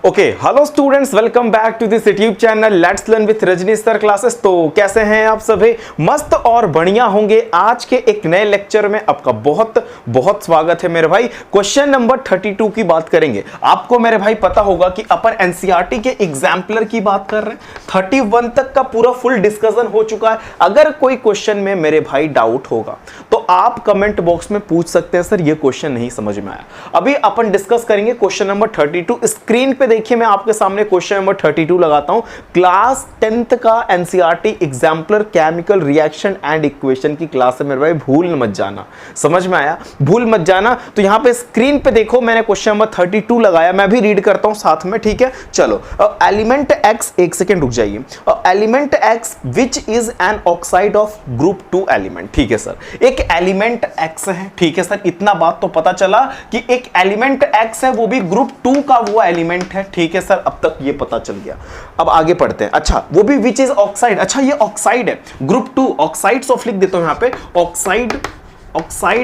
Okay hello students, welcome back to this YouTube channel let's learn with Rajni sir classes. तो कैसे हैं आप सभी? मस्त और बढ़िया होंगे। आज के एक नए लेक्चर में आपका बहुत बहुत स्वागत है मेरे भाई। क्वेश्चन नंबर 32 की बात करेंगे। आपको मेरे भाई पता होगा कि अपन एनसीईआरटी के एग्जाम्पलर की बात कर रहे हैं। 31 तक का पूरा फुल डिस्कशन हो चुका है। अगर कोई क्वेश्चन में मेरे भाई डाउट होगा तो आप कमेंट बॉक्स में पूछ सकते हैं, सर ये क्वेश्चन नहीं समझ में आया। अभी अपन डिस्कस करेंगे क्वेश्चन नंबर 32। स्क्रीन पे देखिए, मैं आपके सामने क्वेश्चन नंबर 32 लगाता हूं। क्लास 10th का NCERT exemplar chemical reaction and equation की क्लास है मेरे भाई, भूल मत जाना। समझ में आया? भूल मत जाना। तो यहां पे स्क्रीन पे देखो, मैंने क्वेश्चन नंबर 32 लगाया। मैं भी रीड करता हूं साथ में, ठीक है? चलो, एलिमेंट एक्स, एक सेकेंड रुक जाइए। Element x which is an oxide of group 2 element. ठीक है सर, एक एलिमेंट एक्स है। ठीक है सर, इतना बात तो पता चला कि एक एलिमेंट एक्स है, वो भी ग्रुप 2 का वो एलिमेंट है। ठीक है सर, अब तक ये पता चल गया। अब आगे पढ़ते हैं। अच्छा, वो भी विच इज ऑक्साइड। अच्छा, ये ऑक्साइड है, ग्रुप 2 ऑक्साइड्स ऑफ, लिख देता हूं यहां पे ऑक्साइड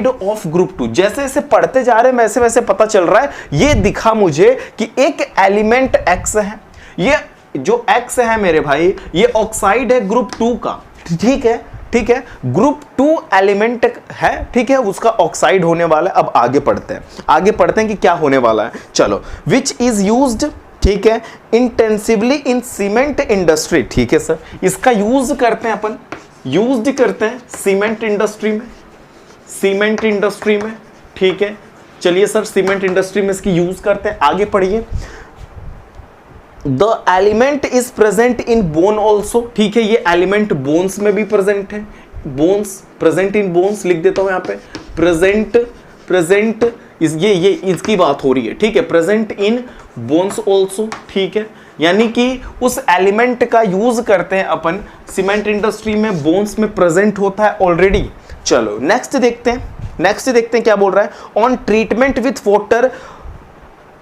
ऑफ ग्रुप 2। जैसे जैसे पढ़ते जा रहे हैं वैसे वैसे पता चल रहा है। ये दिखा मुझे कि एक एलिमेंट एक्स है, ये जो एक्स है मेरे भाई, ये ऑक्साइड है ग्रुप 2 का। ठीक है, ठीक है, ग्रुप 2 एलिमेंट है। ठीक है, उसका ऑक्साइड होने वाला है। अब आगे पढ़ते हैं कि क्या होने वाला है। चलो, विच इज यूज्ड, ठीक है, इंटेंसिवली इन सीमेंट इंडस्ट्री। ठीक है सर, इसका यूज करते हैं अपन, यूज करते हैं सीमेंट इंडस्ट्री में। ठीक है, चलिए सर, सीमेंट इंडस्ट्री में इसकी यूज करते हैं। आगे पढ़िए। The element is present in bone also. ठीक है, ये एलिमेंट बोन्स में भी प्रेजेंट है। बोन्स, प्रेजेंट इन बोन्स लिख देता हूं यहां पे। प्रेजेंट ये इसकी बात हो रही है। ठीक है, प्रेजेंट इन बोन्स ऑल्सो। ठीक है, यानी कि उस एलिमेंट का यूज करते हैं अपन सीमेंट इंडस्ट्री में, बोन्स में प्रेजेंट होता है ऑलरेडी। चलो नेक्स्ट देखते हैं क्या बोल रहा है। On treatment with water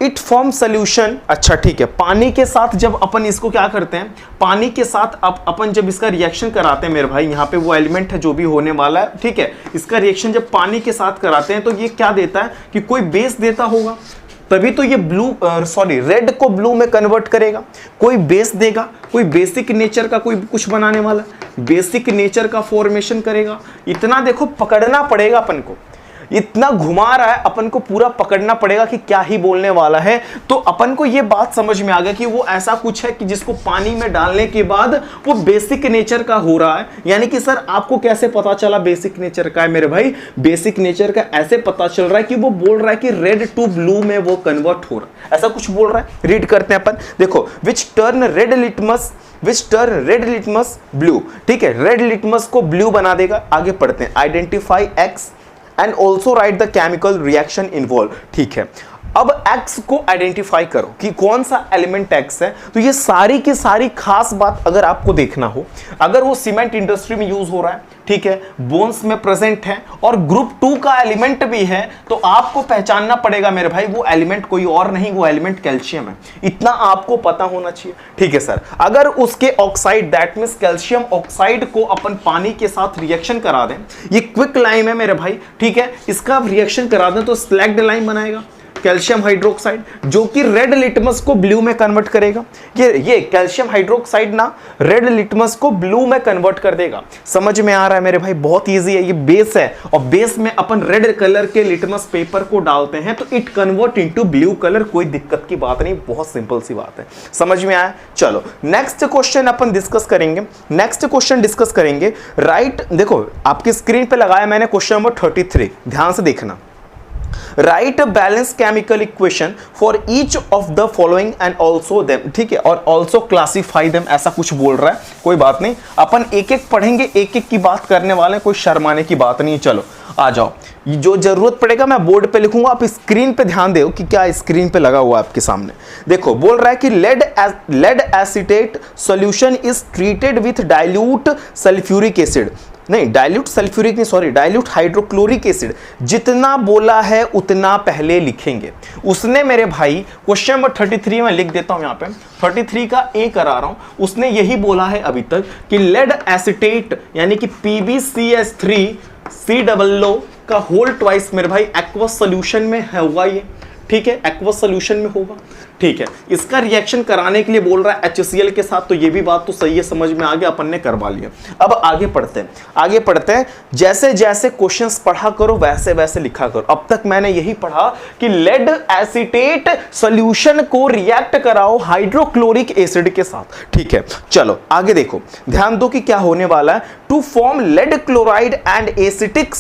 it form solution. अच्छा ठीक है, पानी के साथ जब अपन इसको क्या करते हैं, पानी के साथ अपन जब इसका रिएक्शन कराते हैं मेरे भाई, यहाँ पे वो एलिमेंट है जो भी होने वाला है। ठीक है, इसका रिएक्शन जब पानी के साथ कराते हैं तो ये क्या देता है कि कोई बेस देता होगा, तभी तो ये रेड को ब्लू में कन्वर्ट करेगा। कोई बेस देगा, कोई बेसिक नेचर का कोई कुछ बनाने वाला, बेसिक नेचर का फॉर्मेशन करेगा। इतना देखो पकड़ना पड़ेगा अपन को, इतना घुमा रहा है, अपन को पूरा पकड़ना पड़ेगा कि क्या ही बोलने वाला है। तो अपन को ये बात समझ में आ गया कि वो ऐसा कुछ है कि जिसको पानी में डालने के बाद वो बेसिक नेचर का हो रहा है। यानी कि सर आपको कैसे पता चला बेसिक नेचर का है मेरे भाई? बेसिक नेचर का ऐसे पता चल रहा है कि वो बोल रहा है कि रेड टू ब्लू में वो कन्वर्ट हो रहा है, ऐसा कुछ बोल रहा है। रीड करते हैं अपन, देखो। विच टर्न रेड लिटमस ब्लू। ठीक है, रेड लिटमस को ब्लू बना देगा। आगे पढ़ते हैं। Identify x and also right the chemical reaction involve. ठीक है, अब एक्स को आइडेंटिफाई करो कि कौन सा एलिमेंट एक्स है। तो ये सारी की सारी खास बात अगर आपको देखना हो, अगर वो सीमेंट इंडस्ट्री में यूज हो रहा है, ठीक है, बोन्स में प्रेजेंट है और ग्रुप 2 का एलिमेंट भी है, तो आपको पहचानना पड़ेगा मेरे भाई वो एलिमेंट कोई और नहीं, वो एलिमेंट कैल्शियम है। इतना आपको पता होना चाहिए। ठीक है सर, अगर उसके oxide, that means calcium oxide को अपन पानी के साथ रिएक्शन करा दें, ये क्विक लाइम है मेरे भाई, ठीक है, इसका रिएक्शन करा दें तो स्लैग्ड लाइम बनाएगा कैल्शियम हाइड्रोक्साइड, जो कि रेड लिटमस को ब्लू में कन्वर्ट करेगा। ये कैल्शियम हाइड्रोक्साइड ना रेड लिटमस को ब्लू में कन्वर्ट कर देगा। समझ में आ रहा है मेरे भाई? बहुत इजी है। ये बेस है और बेस में अपन रेड कलर के लिटमस पेपर को डालते हैं तो it convert into blue colour. कोई दिक्कत की बात नहीं, बहुत सिंपल सी बात है। समझ में आया? चलो नेक्स्ट क्वेश्चन अपन डिस्कस करेंगे। राइट, देखो आपकी स्क्रीन पे लगाया मैंने क्वेश्चन नंबर 33, ध्यान से देखना। Right balance chemical equation for each of the following and also them. ठीक है, और ऑल्सो क्लासिफाई देम, ऐसा कुछ बोल रहा है। कोई बात नहीं, अपन एक एक पढ़ेंगे, एक एक की बात करने वाले हैं, कोई शर्माने की बात नहीं। चलो आ जाओ, जो जरूरत पड़ेगा मैं बोर्ड पे लिखूंगा, आप स्क्रीन पे ध्यान दो कि क्या स्क्रीन पे लगा हुआ है आपके सामने। देखो, बोल रहा है कि lead acetate solution is treated with dilute sulphuric acid. नहीं, डाइल्यूट हाइड्रोक्लोरिक एसिड। जितना बोला है उतना पहले लिखेंगे। उसने मेरे भाई क्वेश्चन नंबर 33 में लिख देता हूं, यहां पे 33 का ए करा रहा हूं। उसने यही बोला है अभी तक कि लेड एसीटेट यानी कि PbCH3COO का होल ट्वाइस मेरे भाई एक्वस सॉल्यूशन में होगा ये। ठीक है, एक्वस सॉल्यूशन में होगा। ठीक है, इसका रिएक्शन कराने के लिए बोल रहा है HCl के साथ, तो ये भी बात तो सही है, समझ में आ गया, अपन ने करवा लिया। अब आगे पढ़ते हैं, जैसे जैसे क्वेश्चंस पढ़ा करो वैसे वैसे लिखा करो। अब तक मैंने यही पढ़ा कि लेड एसीटेट सॉल्यूशन को रिएक्ट कराओ हाइड्रोक्लोरिक एसिड के साथ, ठीक है। चलो आगे देखो, ध्यान दो कि क्या होने वाला है। To form lead chloride and acetic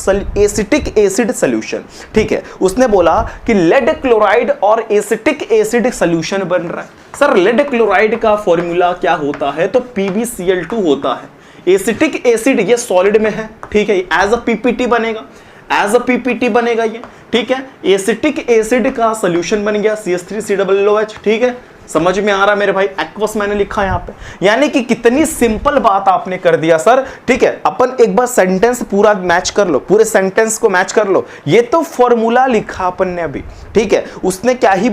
acid solution, ठीक है। उसने बोला कि लेड क्लोराइड और एसिटिक एसिड सॉल्यूशन बन रहा है। सर लेड क्लोराइड का फॉर्मूला क्या होता है, तो PbCl2 होता है। एसिटिक एसिड ये सॉलिड में है, ठीक है, एज अ पीपीटी बनेगा ये, ठीक है। एसिटिक एसिड का सॉल्यूशन बन गया CH3COOH, ठीक है। समझ में आ रहा मेरे भाई, एक्वस मैंने लिखा यहां पे, यानी कि कितनी सिंपल बात आपने कर दिया सर, ठीक है। अपन एक बार सेंटेंस पूरा मैच कर लो, पूरे सेंटेंस को मैच कर लो। ये तो फॉर्मूला लिखा अपन ने अभी, ठीक है। उसने क्या ही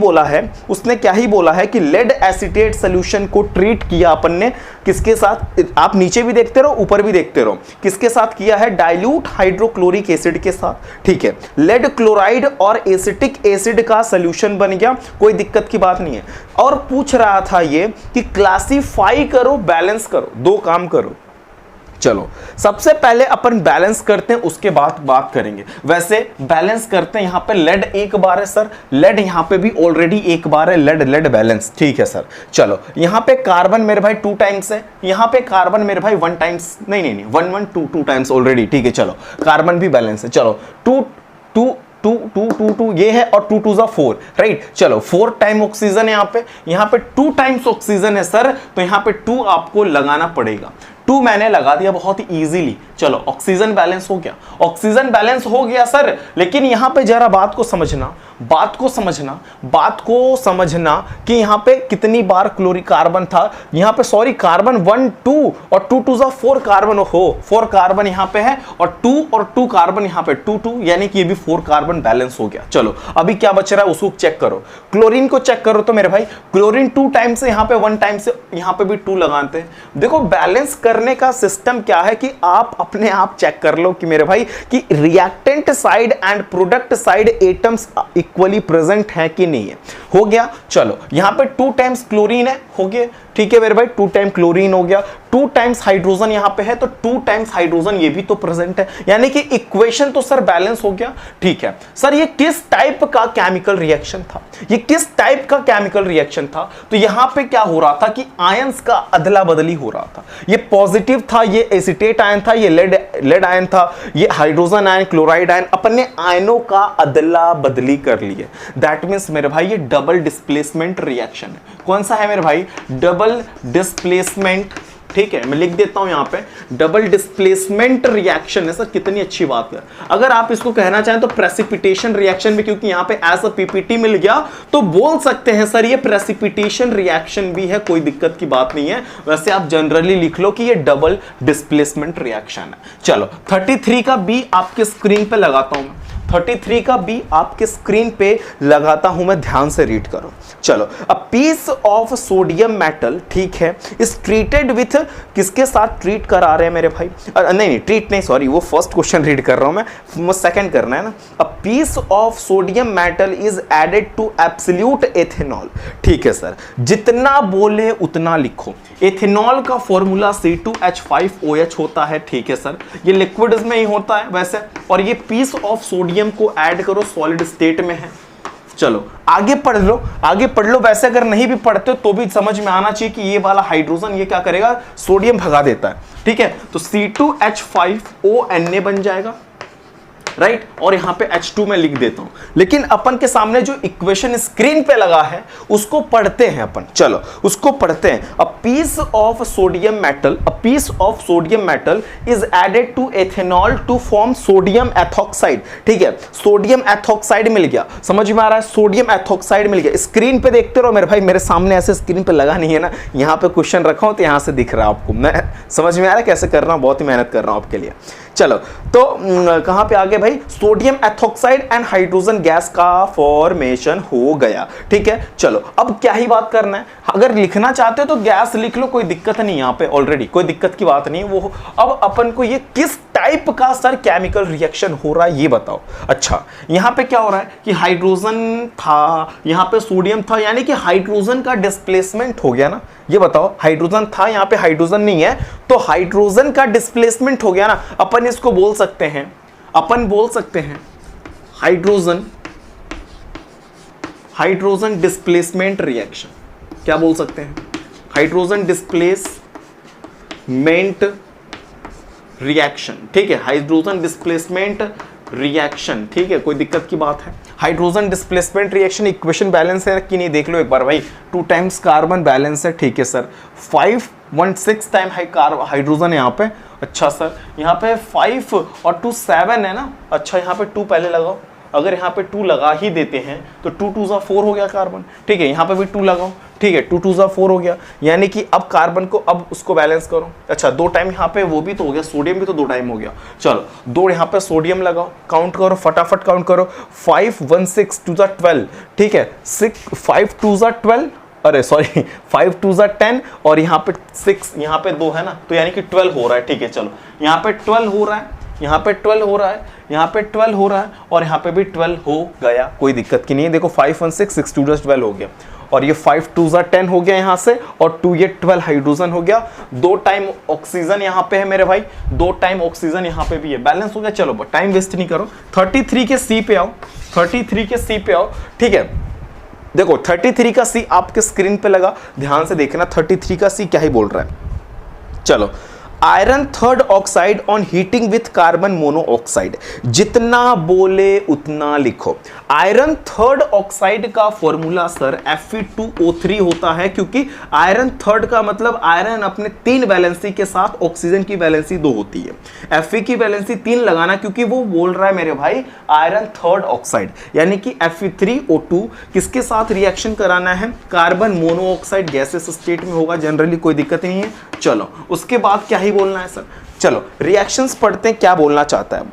बोला है कि लेड एसीटेट सॉल्यूशन को ट्रीट किया अपन ने किसके साथ, आप नीचे भी देखते रहो ऊपर भी देखते रहो, किसके साथ किया है, डाइल्यूट हाइड्रोक्लोरिक एसिड के साथ, ठीक है। लेड क्लोराइड और एसिटिक एसिड का सॉल्यूशन बन गया, कोई दिक्कत की बात नहीं है। और पूछ रहा था ये कि क्लासिफाई करो, बैलेंस करो, दो काम करो। चलो सबसे पहले अपन बैलेंस करते हैं, उसके बाद बात करेंगे। वैसे बैलेंस करते हैं, यहां पे लेड एक बार है सर, लेड यहां पे भी ऑलरेडी एक बार है, लेड बैलेंस, ठीक है सर। चलो यहां पे कार्बन मेरे भाई 2 टाइम्स है, यहां पे कार्बन मेरे भाई 1 टाइम्स, नहीं 1 2 टाइम्स ऑलरेडी, ठीक है। चलो कार्बन भी बैलेंस है, चलो 2 ये है और 2 2 4, राइट। चलो 4 टाइम ऑक्सीजन है यहाँ पे 2 टाइम्स ऑक्सीजन है सर, तो यहाँ पे 2 आपको लगाना पड़ेगा। 2 मैंने लगा दिया बहुत ही इजीली। चलो ऑक्सीजन बैलेंस हो गया सर, लेकिन यहां पे जरा बात को समझना कि यहां पे कितनी बार क्लोरिक कार्बन था, यहां पे सॉरी कार्बन 1 2 और 2 2 4 कार्बन, हो 4 कार्बन यहां पे है और 2 कार्बन यहां पे 2 2, यानी कि ये भी 4 कार्बन बैलेंस हो गया। चलो अभी क्या बच रहा है उसको चेक करो, क्लोरीन को चेक करो, तो मेरे भाई क्लोरीन 2 टाइम से यहां पे 1 टाइम से यहां पे भी 2 लगाते हैं। देखो बैलेंस करने का सिस्टम क्या है कि आप अपने आप चेक कर लो कि मेरे भाई कि reactant side and product side atoms equally present है कि नहीं है। हो गया, चलो यहां पे 2 टाइम्स क्लोरीन है, हो गया, ठीक है मेरे भाई, 2 टाइम क्लोरीन हो गया, 2 टाइम्स हाइड्रोजन यहां पे है, तो 2 टाइम्स हाइड्रोजन ये भी तो प्रेजेंट है, यानी कि इक्वेशन तो सर बैलेंस हो गया, ठीक है। सर ये किस टाइप का केमिकल रिएक्शन था, तो यहां पे क्या हो रहा था कि आयंस का अदला बदली हो रहा था। ये पॉजिटिव था, ये एसिटेट आयन था, ये लेड आयन था, ये हाइड्रोजन आयन, क्लोराइड आयन, अपन ने आयनों का अदला बदली कर लिया। दैट मींस मेरे भाई ये डबल डिस्प्लेसमेंट रिएक्शन है। कौन सा है मेरे भाई, डबल डिस्प्लेसमेंट, ठीक है। मैं लिख देता हूं यहां पे डबल डिस्प्लेसमेंट रिएक्शन है सर, कितनी अच्छी बात है। अगर आप इसको कहना चाहें तो प्रेसिपिटेशन रिएक्शन भी, क्योंकि यहां पे एज अ पीपीटी मिल गया तो बोल सकते हैं सर ये प्रेसिपिटेशन रिएक्शन भी है, कोई दिक्कत की बात नहीं है। वैसे आप जनरली लिख लो कि ये डबल डिस्प्लेसमेंट रिएक्शन है। चलो 33 का बी आपके स्क्रीन पे लगाता हूं मैं, 33 का बी आपके स्क्रीन पे लगाता हूं मैं, ध्यान से रीड करो। चलो a piece of sodium metal, ठीक है, इज ट्रीटेड विथ, किसके साथ ट्रीट करा रहे हैं मेरे भाई, नहीं ट्रीट नहीं, सॉरी वो फर्स्ट क्वेश्चन रीड कर रहा हूं मैं, सेकंड करना है ना। A piece of sodium metal is added to absolute ethanol, ठीक है सर, जितना बोले उतना लिखो। एथेनॉल का फॉर्मूला C2H5OH होता है, ठीक है सर, ये लिक्विड में ही होता है वैसे, और ये पीस ऑफ सोडियम को ऐड करो, सॉलिड स्टेट में है। चलो आगे पढ़ लो, वैसे अगर नहीं भी पढ़ते तो भी समझ में आना चाहिए कि ये वाला हाइड्रोजन ये क्या करेगा, सोडियम भगा देता है, ठीक है। तो C2H5ONA बन जाएगा, राइट, और यहां पे H2 में लिख देता हूं। लेकिन अपन के सामने जो इक्वेशन स्क्रीन पे लगा है उसको पढ़ते हैं अपन, चलो उसको पढ़ते हैं। A piece of sodium metal is added to ethanol to form sodium ethoxide, ठीक है, सोडियम एथॉक्साइड मिल गया, समझ में आ रहा है, सोडियम एथॉक्साइड मिल गया। स्क्रीन पे देखते रहो मेरे भाई, मेरे सामने ऐसे स्क्रीन पे लगा नहीं है ना, यहां पे क्वेश्चन रखा हूं तो यहां से दिख रहा है आपको, मैं समझ में आ रहा है कैसे कर रहा हूं, बहुत ही मेहनत कर रहा हूं आपके लिए। चलो तो कहां पे आगे भाई, sodium ethoxide and hydrogen gas का फॉर्मेशन हो गया। ठीक है, चलो अब क्या ही बात करना है, अगर लिखना चाहते हो तो गैस लिख लो, कोई दिक्कत नहीं, यहां पे ऑलरेडी कोई दिक्कत की बात नहीं है वो। अब अपन को ये किस टाइप का सर केमिकल रिएक्शन हो रहा है ये बताओ। अच्छा, यहां पे क्या हो रहा है कि हाइड्रोजन था, यहां पे सोडियम था, यानी कि हाइड्रोजन का डिस्प्लेसमेंट हो गया ना। ये बताओ, हाइड्रोजन था, यहां पे हाइड्रोजन नहीं है, तो हाइड्रोजन का डिस्प्लेसमेंट हो गया ना। अपन इसको बोल सकते हैं, अपन बोल सकते हैं हाइड्रोजन डिस्प्लेसमेंट रिएक्शन। क्या बोल सकते हैं? Hydrogen displacement reaction. ठीक है, हाइड्रोजन डिस्प्लेसमेंट रिएक्शन। ठीक है, कोई दिक्कत की बात है? Hydrogen displacement reaction equation balance है कि नहीं देख लो एक बार भाई। 2 टाइम्स कार्बन बैलेंस है, ठीक है सर। 516 टाइम हाइड्रोजन है यहाँ पे। अच्छा सर, यहाँ पे 5 और 2 7 है ना। अच्छा, यहाँ पे 2 पहले लगाओ, अगर यहाँ पे 2 लगा ही देते हैं तो 2 2 4 हो गया कार्बन। ठीक है, यहाँ पे भी 2 लगाओ, ठीक है, 2 2 4 हो गया, यानी कि अब कार्बन को अब उसको बैलेंस करो। अच्छा, 2 टाइम यहाँ पे वो भी तो हो गया, सोडियम भी तो 2 टाइम हो गया। चलो 2 यहाँ पे सोडियम लगाओ, काउंट करो, फटाफट काउंट करो। 5 1 6 2 12, ठीक है, 5 2 12, अरे सॉरी 5 2 10, और यहाँ पे 6, यहाँ पे 2 है ना, तो यानी कि 12 हो रहा है। ठीक है, चलो यहाँ पे 12 हो रहा है, यहाँ पे 12 हो रहा है, यहाँ पे 12 हो रहा है, और यहाँ पे भी 12 हो गया, कोई दिक्कत की नहीं है। देखो 5 1 6 6 2 12 हो गया, और ये 5 2 10 हो गया यहाँ से, और 2 ये 12 हाइड्रोजन हो गया। 2 टाइम ऑक्सीजन यहाँ पे है मेरे भाई, 2 टाइम ऑक्सीजन यहाँ पे भी है, बैलेंस हो गया। चलो टाइम वेस्ट नहीं करो, 33 के सी पे आओ, 33 के सी पे आओ। ठीक है, देखो 33 का सी आपके स्क्रीन पे लगा, ध्यान से देखना 33 का सी क्या ही बोल रहा है। चलो, iron third oxide on heating with carbon monoxide, जितना बोले उतना लिखो। आयरन थर्ड ऑक्साइड का फॉर्मूला सर Fe2O3 होता है, क्योंकि आयरन थर्ड का मतलब आयरन अपने 3 वैलेंसी के साथ, ऑक्सीजन की वैलेंसी 2 होती है, Fe की वैलेंसी 3 लगाना, क्योंकि वो बोल रहा है मेरे भाई आयरन थर्ड ऑक्साइड, यानी कि Fe3O2 किसके साथ रिएक्शन कराना है, कार्बन मोनोऑक्साइड गैसेस स्टेट में होगा जनरली, कोई दिक्कत नहीं है। चलो उसके बाद क्या ही बोलना है सर, चलो रिएक्शंस पढ़ते हैं, क्या बोलना चाहता है वो।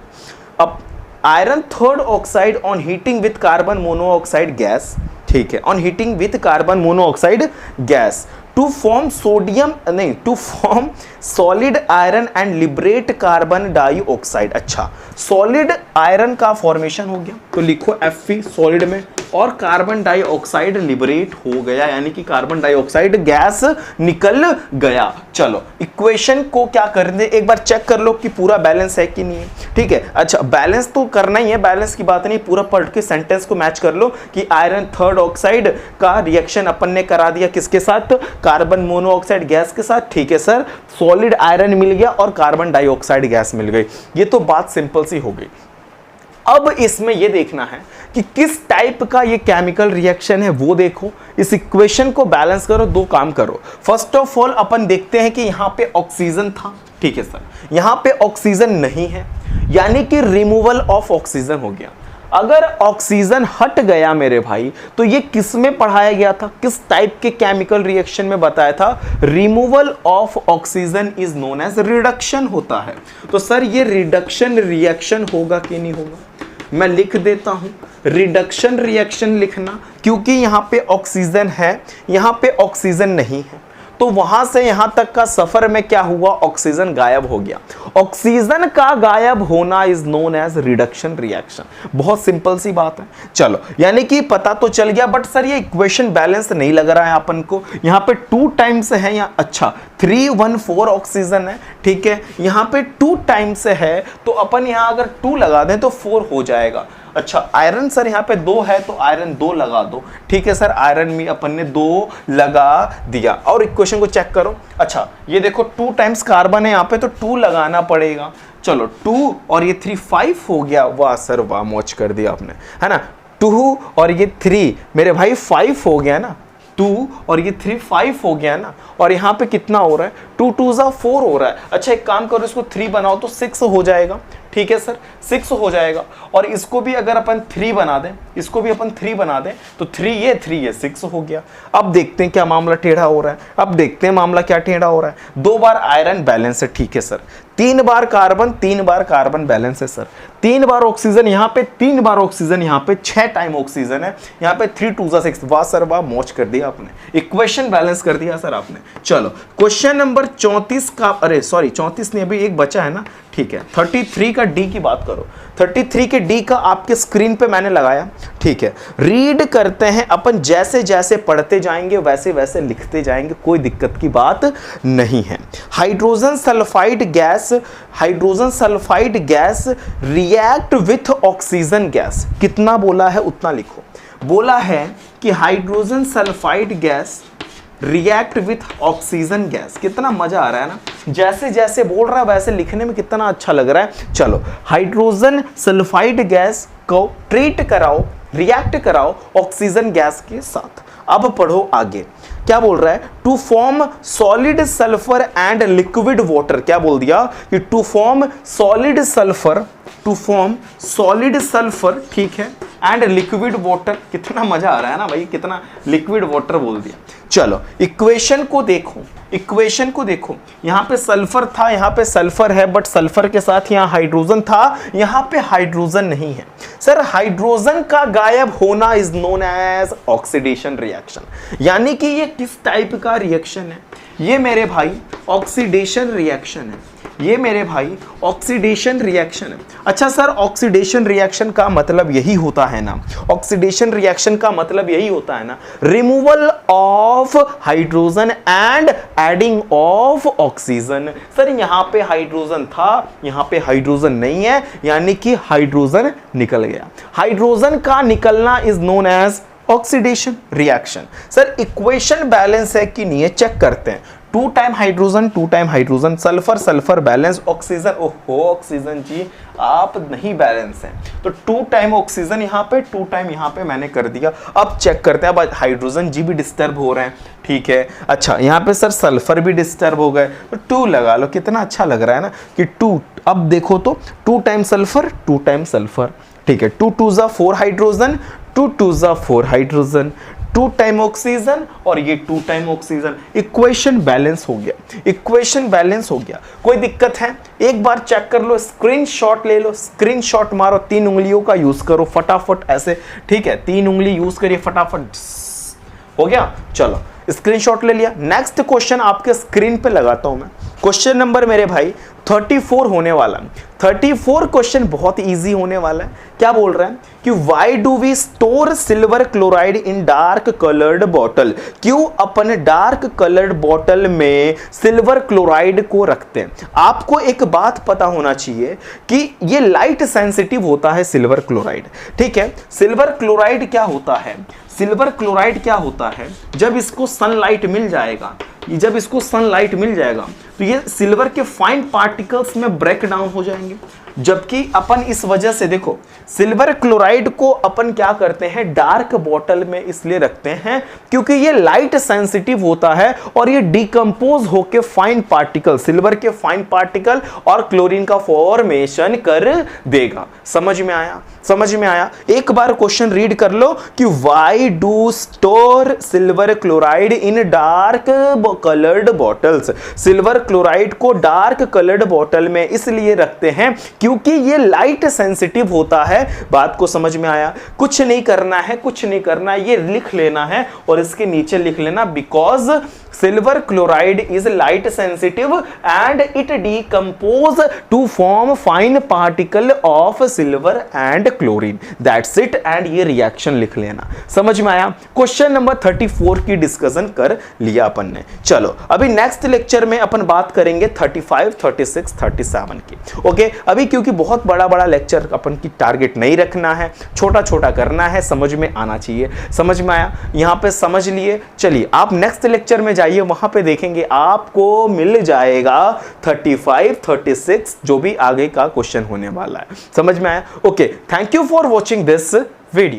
अब iron third oxide on heating with carbon monoxide gas, ठीक है, on heating with carbon monoxide gas to form solid iron and liberate carbon dioxide. अच्छा, सॉलिड आयरन का फॉर्मेशन हो गया, तो लिखो Fe सॉलिड में, और कार्बन डाइऑक्साइड लिबरेट हो गया, यानी कि कार्बन डाइऑक्साइड गैस निकल गया। चलो इक्वेशन को क्या कर दे, एक बार चेक कर लो कि पूरा बैलेंस है कि नहीं है। ठीक है, अच्छा बैलेंस तो करना ही है, बैलेंस की बात नहीं, पूरा पढ़ के सेंटेंस को मैच कर लो कि आयरन थर्ड ऑक्साइड का रिएक्शन अपन ने करा दिया किसके साथ, कार्बन मोनोऑक्साइड गैस के साथ। ठीक है सर, सॉलिड आयरन मिल गया और कार्बन डाइऑक्साइड गैस मिल गई, ये तो बात सिंपल सी हो गई। अब इसमें यह देखना है कि किस टाइप का ये केमिकल रिएक्शन है, वो देखो, इस इक्वेशन को बैलेंस करो, 2 काम करो। फर्स्ट ऑफ ऑल अपन देखते हैं कि यहां पे ऑक्सीजन था, ठीक है सर, यहां पे ऑक्सीजन नहीं है, यानी कि रिमूवल ऑफ ऑक्सीजन हो गया। अगर ऑक्सीजन हट गया मेरे भाई, तो ये किस में पढ़ाया गया था, किस टाइप के केमिकल रिएक्शन में बताया था, removal of oxygen is known as reduction होता है। तो सर ये रिडक्शन रिएक्शन होगा कि नहीं होगा, मैं लिख देता हूं, रिडक्शन रिएक्शन लिखना, क्योंकि यहां पे ऑक्सीजन है, यहां पे ऑक्सीजन नहीं है, तो वहां से यहां तक का सफर में क्या हुआ, ऑक्सीजन गायब हो गया। ऑक्सीजन का गायब होना is known as reduction reaction, बहुत सिंपल सी बात है। चलो यानी कि पता तो चल गया, बट सर ये इक्वेशन बैलेंस नहीं लग रहा है अपन को, यहां पे 2 टाइम्स है या, अच्छा 3 1 4 ऑक्सीजन है, ठीक है, यहां पे 2 टाइम्स है, तो अपन यहां अगर 2 लगा दें तो 4 हो जाएगा। अच्छा आयरन सर यहाँ पे 2 है, तो आयरन 2 लगा दो, ठीक है सर, आयरन में अपन ने 2 लगा दिया, और इक्वेशन को चेक करो। अच्छा ये देखो 2 टाइम्स कार्बन है यहाँ पे, तो 2 लगाना पड़ेगा। चलो 2 और ये 3 5 हो गया, वाह सर वाह, मौज कर दिया आपने, है ना। 2 और ये 3 मेरे भाई 5 हो गया ना, 2 और ये 3 5 हो गया ना, और यहाँ पे कितना हो रहा है, 2 2 4 हो रहा है। अच्छा एक काम करो, इसको 3 बनाओ तो 6 हो जाएगा, ठीक है सर, 6 हो जाएगा, और इसको भी अगर अपन 3 बना दें, इसको भी अपन 3 बना दें, तो 3 ये 6 हो गया। अब देखते हैं क्या मामला टेढ़ा हो रहा है, अब देखते हैं मामला क्या टेढ़ा हो रहा है। 2 बार आयरन बैलेंस है, ठीक है सर, 3 बार कार्बन 3 बार कार्बन बैलेंस है सर, 3 बार ऑक्सीजन यहाँ पे, 3 बार ऑक्सीजन यहाँ पे, 6 टाइम ऑक्सीजन है यहाँ पे, 3 2 6। वाह सर वाह, मौज कर दिया आपने, इक्वेशन बैलेंस कर दिया सर आपने। चलो क्वेश्चन नंबर 34 का, अरे सॉरी 34 नहीं, अभी एक बचा है ना, ठीक है। 33 का डी की बात करो, 33 के डी का आपके स्क्रीन पे मैंने लगाया, ठीक है। रीड करते हैं अपन, जैसे जैसे पढ़ते जाएंगे वैसे वैसे लिखते जाएंगे, कोई दिक्कत की बात नहीं है। Hydrogen sulphide gas, hydrogen sulphide gas react with oxygen gas, कितना बोला है उतना लिखो। बोला है कि hydrogen sulphide gas react with oxygen gas, कितना मजा आ रहा है ना, जैसे जैसे बोल रहा है वैसे लिखने में कितना अच्छा लग रहा है। चलो हाइड्रोजन सल्फाइड गैस को ट्रीट कराओ, रिएक्ट कराओ ऑक्सीजन गैस के साथ। अब पढ़ो आगे क्या बोल रहा है, to form solid sulphur and liquid water, क्या बोल दिया कि to form solid sulphur, to form solid sulphur, ठीक है, एंड लिक्विड वाटर, कितना मजा आ रहा है ना भाई, कितना लिक्विड वाटर बोल दिया। चलो इक्वेशन को देखो, इक्वेशन को देखो, यहां पे सल्फर था, यहां पे सल्फर है, बट सल्फर के साथ यहां हाइड्रोजन था, यहां पे हाइड्रोजन नहीं है। सर हाइड्रोजन का गायब होना is known as oxidation reaction, यानी कि ये किस टाइप का रिएक्शन है, ये मेरे भाई ऑक्सीडेशन रिएक्शन है, ये मेरे भाई ऑक्सीडेशन रिएक्शन है। अच्छा सर ऑक्सीडेशन रिएक्शन का मतलब यही होता है ना, ऑक्सीडेशन रिएक्शन का मतलब यही होता है ना, removal of hydrogen and adding of oxygen. Sir यहां पे हाइड्रोजन था, यहां पे हाइड्रोजन नहीं है, यानी कि हाइड्रोजन निकल गया। हाइड्रोजन का निकलना is known as oxidation reaction. Sir equation balance है कि नहीं है चेक करते हैं। 2 time hydrogen 2 time hydrogen, sulphur sulphur balance, oxygen, ओहो ऑक्सीजन जी आप नहीं बैलेंस हैं, तो 2 टाइम ऑक्सीजन यहाँ पे 2 टाइम यहाँ पे मैंने कर दिया। अब चेक करते हैं, अब हाइड्रोजन जी भी डिस्टर्ब हो रहे हैं, ठीक है। अच्छा यहाँ पे सर सल्फर भी डिस्टर्ब हो गए, तो 2 लगा लो, कितना अच्छा लग रहा है ना कि 2। अब देखो तो 2 टाइम सल्फर 2 टाइम सल्फर, ठीक है, 2 2 4 हाइड्रोजन, 2 2 4 हाइड्रोजन, 2 टाइम ऑक्सीजन और ये 2 टाइम ऑक्सीजन, इक्वेशन बैलेंस हो गया, इक्वेशन बैलेंस हो गया। कोई दिक्कत है, एक बार चेक कर लो, स्क्रीनशॉट ले लो, स्क्रीनशॉट मारो, 3 उंगलियों का यूज करो फटाफट ऐसे, ठीक है, 3 उंगली यूज करिए फटाफट, हो गया। चलो स्क्रीनशॉट ले लिया। नेक्स्ट क्वेश्चन आपके स्क्रीन पे लगाता हूं मैं, क्वेश्चन नंबर मेरे भाई 34 होने वाला है। 34 क्वेश्चन बहुत इजी होने वाला है। क्या बोल रहा है कि why do we store silver chloride in dark coloured bottle, क्यों अपन डार्क कलर्ड बॉटल में सिल्वर क्लोराइड को रखते हैं। आपको एक बात पता होना चाहिए कि ये लाइट सेंसिटिव होता है सिल्वर क्लोराइड, ठीक है। सिल्वर क्लोराइड क्या होता है, सिल्वर क्लोराइड क्या होता है, जब इसको सनलाइट मिल जाएगा, जब इसको सनलाइट मिल जाएगा तो ये सिल्वर के फाइन पार्टिकल्स में ब्रेक डाउन हो जाएंगे। जबकि अपन इस वजह से देखो सिल्वर क्लोराइड को अपन क्या करते हैं डार्क बॉटल में इसलिए रखते हैं क्योंकि ये लाइट सेंसिटिव होता है और ये डिकम्पोज होके फाइन पार्टिकल, सिल्वर के फाइन पार्टिकल और क्लोरीन का फॉर्मेशन कर देगा। समझ में आया, समझ में आया। एक बार क्वेश्चन रीड कर लो कि why do store silver chloride in dark coloured bottles. Silver chloride को डार्क कलर्ड बॉटल में इसलिए रखते हैं क्योंकि ये लाइट सेंसिटिव होता है। बात को समझ में आया। कुछ नहीं करना है, कुछ नहीं करना है, ये लिख लेना है और इसके नीचे लिख लेना because silver chloride is light sensitive and it decompose to form fine particle of silver and chlorine, that's it. And ये रिएक्शन लिख लेना। समझ में आया। क्वेश्चन नंबर 34 की डिस्कशन कर लिया अपन ने। चलो अभी नेक्स्ट लेक्चर में अपन बात करेंगे 35, 36, 37 की। ओके, अभी क्योंकि बहुत बड़ा बड़ा लेक्चर अपन की टारगेट नहीं रखना है, छोटा छोटा करना है, समझ में आना चाहिए। समझ में आया, यहां पे समझ लिए। चलिए आप नेक्स्ट लेक्चर में जाइए, वहां पे देखेंगे आपको मिल जाएगा 35, 36 जो भी आगे का क्वेश्चन होने वाला है। समझ में आया। Okay, thank you for watching this video.